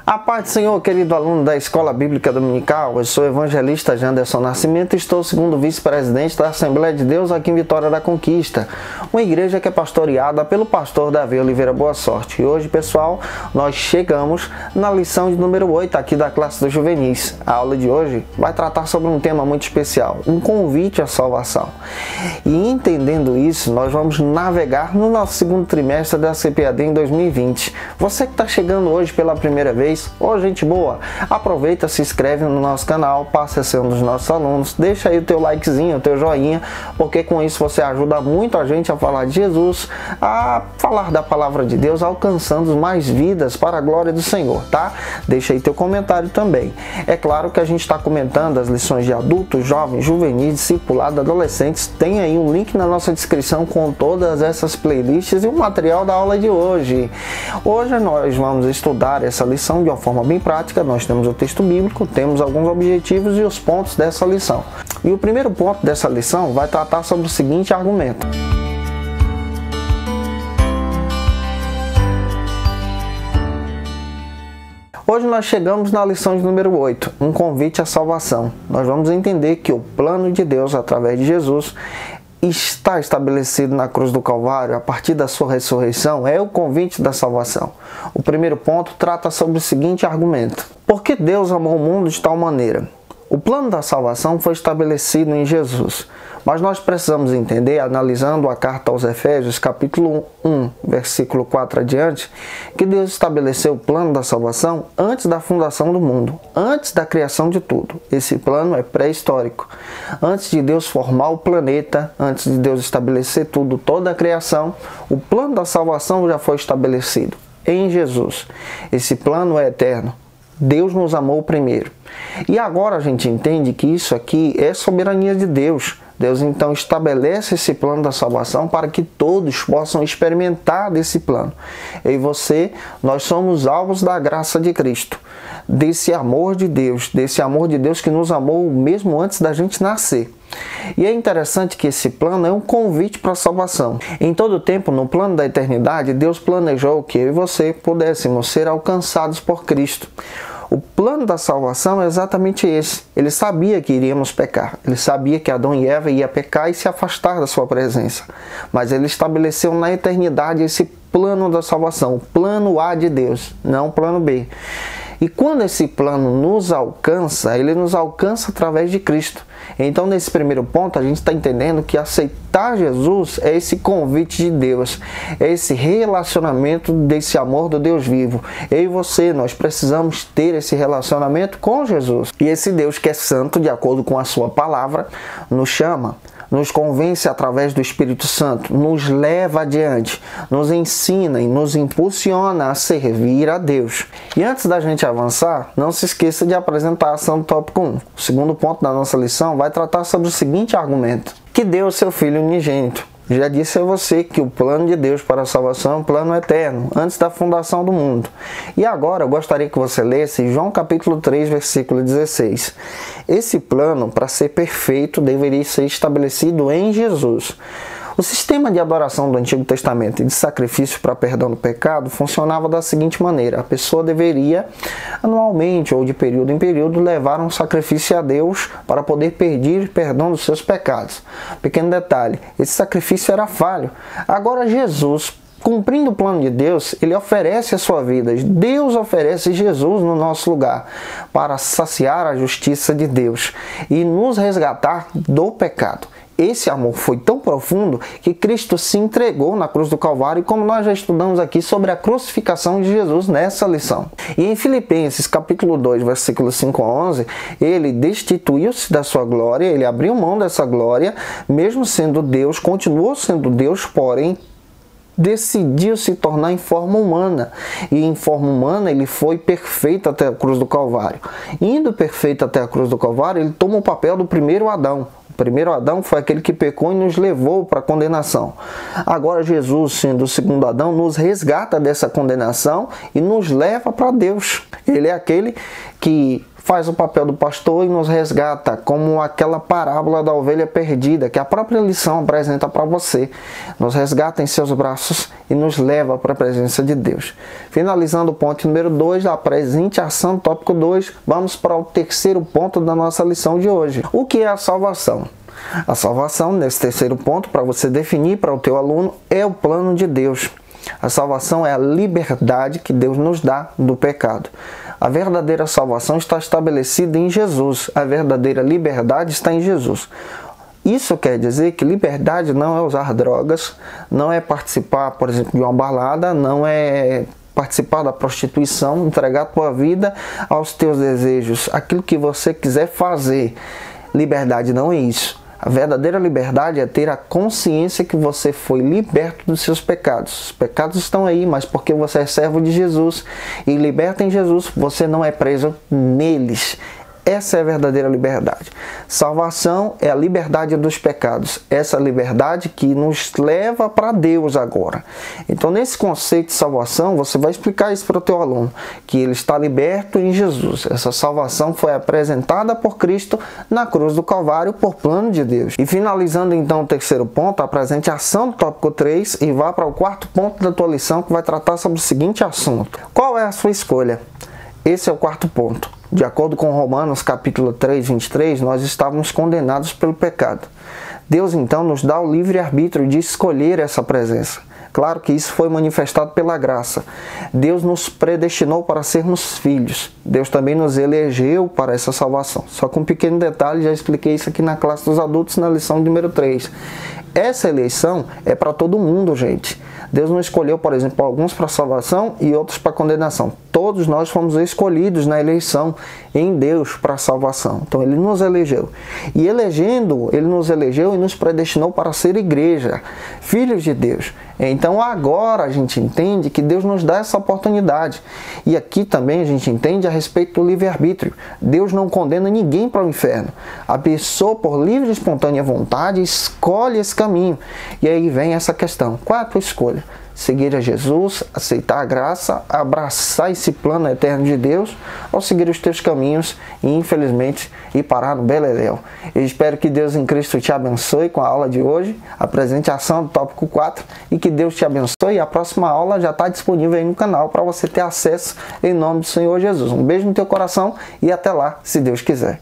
A paz do Senhor, querido aluno da Escola Bíblica Dominical. Eu sou o evangelista Janderson Nascimento e estou segundo vice-presidente da Assembleia de Deus aqui em Vitória da Conquista, uma igreja que é pastoreada pelo pastor Davi Oliveira Boa Sorte. E hoje, pessoal, nós chegamos na lição de número 8 aqui da classe dos juvenis. A aula de hoje vai tratar sobre um tema muito especial, um convite à salvação. E entendendo isso, nós vamos navegar no nosso segundo trimestre da CPAD em 2020. Você que está chegando hoje pela primeira vez, ô gente boa, aproveita, se inscreve no nosso canal, passe a ser um dos nossos alunos, deixa aí o teu likezinho, o teu joinha, porque com isso você ajuda muito a gente a falar de Jesus, a falar da palavra de Deus, alcançando mais vidas para a glória do Senhor, tá? Deixa aí teu comentário também. É claro que a gente está comentando as lições de adultos, jovens, juvenis, discipulado, adolescentes. Tem aí um link na nossa descrição com todas essas playlists e o material da aula de hoje. Hoje nós vamos estudar essa lição de uma forma bem prática. Nós temos o texto bíblico, temos alguns objetivos e os pontos dessa lição. E o primeiro ponto dessa lição vai tratar sobre o seguinte argumento. Hoje nós chegamos na lição de número 8, um convite à salvação. Nós vamos entender que o plano de Deus através de Jesus está estabelecido na cruz do Calvário, a partir da sua ressurreição, é o convite da salvação. O primeiro ponto trata sobre o seguinte argumento: por que Deus amou o mundo de tal maneira? O plano da salvação foi estabelecido em Jesus, mas nós precisamos entender, analisando a carta aos Efésios, capítulo 1, versículo 4 adiante, que Deus estabeleceu o plano da salvação antes da fundação do mundo, antes da criação de tudo. Esse plano é pré-histórico. Antes de Deus formar o planeta, antes de Deus estabelecer tudo, toda a criação, o plano da salvação já foi estabelecido em Jesus. Esse plano é eterno. Deus nos amou primeiro. E agora a gente entende que isso aqui é soberania de Deus. Deus então estabelece esse plano da salvação para que todos possam experimentar desse plano. Eu e você, nós somos alvos da graça de Cristo, desse amor de Deus que nos amou mesmo antes da gente nascer. E é interessante que esse plano é um convite para a salvação. Em todo o tempo, no plano da eternidade, Deus planejou que eu e você pudéssemos ser alcançados por Cristo. O plano da salvação é exatamente esse. Ele sabia que iríamos pecar. Ele sabia que Adão e Eva iam pecar e se afastar da sua presença. Mas ele estabeleceu na eternidade esse plano da salvação, o plano A de Deus, não o plano B. E quando esse plano nos alcança, ele nos alcança através de Cristo. Então, nesse primeiro ponto, a gente está entendendo que aceitar Jesus é esse convite de Deus, é esse relacionamento desse amor do Deus vivo. Eu e você, nós precisamos ter esse relacionamento com Jesus. E esse Deus que é santo, de acordo com a sua palavra, nos chama, nos convence através do Espírito Santo, nos leva adiante, nos ensina e nos impulsiona a servir a Deus. E antes da gente avançar, não se esqueça de apresentar a ação do tópico 1. O segundo ponto da nossa lição vai tratar sobre o seguinte argumento: que deu seu Filho unigênito. Já disse a você que o plano de Deus para a salvação é um plano eterno, antes da fundação do mundo. E agora eu gostaria que você lesse João capítulo 3, versículo 16. Esse plano, para ser perfeito, deveria ser estabelecido em Jesus. O sistema de adoração do Antigo Testamento e de sacrifício para perdão do pecado funcionava da seguinte maneira: a pessoa deveria, anualmente ou de período em período, levar um sacrifício a Deus para poder pedir perdão dos seus pecados. Pequeno detalhe, esse sacrifício era falho. Agora Jesus, cumprindo o plano de Deus, ele oferece a sua vida. Deus oferece Jesus no nosso lugar para saciar a justiça de Deus e nos resgatar do pecado. Esse amor foi tão profundo que Cristo se entregou na cruz do Calvário, como nós já estudamos aqui sobre a crucificação de Jesus nessa lição. E em Filipenses capítulo 2, versículos 5 a 11, ele destituiu-se da sua glória, ele abriu mão dessa glória, mesmo sendo Deus, continuou sendo Deus, porém decidiu se tornar em forma humana. E em forma humana ele foi perfeito até a cruz do Calvário. Indo perfeito até a cruz do Calvário, ele toma o papel do primeiro Adão. O primeiro Adão foi aquele que pecou e nos levou para a condenação. Agora Jesus, sendo o segundo Adão, nos resgata dessa condenação e nos leva para Deus. Ele é aquele que faz o papel do pastor e nos resgata, como aquela parábola da ovelha perdida, que a própria lição apresenta para você. Nos resgata em seus braços e nos leva para a presença de Deus. Finalizando o ponto número 2, da presente ação, tópico 2, vamos para o terceiro ponto da nossa lição de hoje. O que é a salvação? A salvação, nesse terceiro ponto, para você definir para o teu aluno, é o plano de Deus. A salvação é a liberdade que Deus nos dá do pecado. A verdadeira salvação está estabelecida em Jesus. A verdadeira liberdade está em Jesus. Isso quer dizer que liberdade não é usar drogas, não é participar, por exemplo, de uma balada, não é participar da prostituição, entregar a tua vida aos teus desejos, aquilo que você quiser fazer. Liberdade não é isso. A verdadeira liberdade é ter a consciência que você foi liberto dos seus pecados. Os pecados estão aí, mas porque você é servo de Jesus e liberto em Jesus, você não é preso neles. Essa é a verdadeira liberdade. Salvação é a liberdade dos pecados. Essa liberdade que nos leva para Deus agora. Então, nesse conceito de salvação, você vai explicar isso para o teu aluno, que ele está liberto em Jesus. Essa salvação foi apresentada por Cristo na cruz do Calvário por plano de Deus. E finalizando então o terceiro ponto, apresente a ação do tópico 3 e vá para o quarto ponto da tua lição, que vai tratar sobre o seguinte assunto. Qual é a sua escolha? Esse é o quarto ponto. De acordo com Romanos capítulo 3, 23, nós estávamos condenados pelo pecado. Deus então nos dá o livre-arbítrio de escolher essa presença. Claro que isso foi manifestado pela graça. Deus nos predestinou para sermos filhos. Deus também nos elegeu para essa salvação. Só com um pequeno detalhe, já expliquei isso aqui na classe dos adultos na lição número 3. Essa eleição é para todo mundo, gente. Deus não escolheu, por exemplo, alguns para salvação e outros para condenação. Todos nós fomos escolhidos na eleição em Deus para salvação. Então Ele nos elegeu. E elegendo, Ele nos elegeu e nos predestinou para ser igreja, filhos de Deus. Então agora a gente entende que Deus nos dá essa oportunidade. E aqui também a gente entende a respeito do livre-arbítrio. Deus não condena ninguém para o inferno. A pessoa, por livre e espontânea vontade, escolhe esse caminho. E aí vem essa questão. Qual é a tua escolha? Seguir a Jesus, aceitar a graça, abraçar esse plano eterno de Deus, ou seguir os teus caminhos e, infelizmente, ir parar no beleléu. Eu espero que Deus em Cristo te abençoe com a aula de hoje, apresente a ação do tópico 4 e que Deus te abençoe. E a próxima aula já está disponível aí no canal para você ter acesso em nome do Senhor Jesus. Um beijo no teu coração e até lá, se Deus quiser.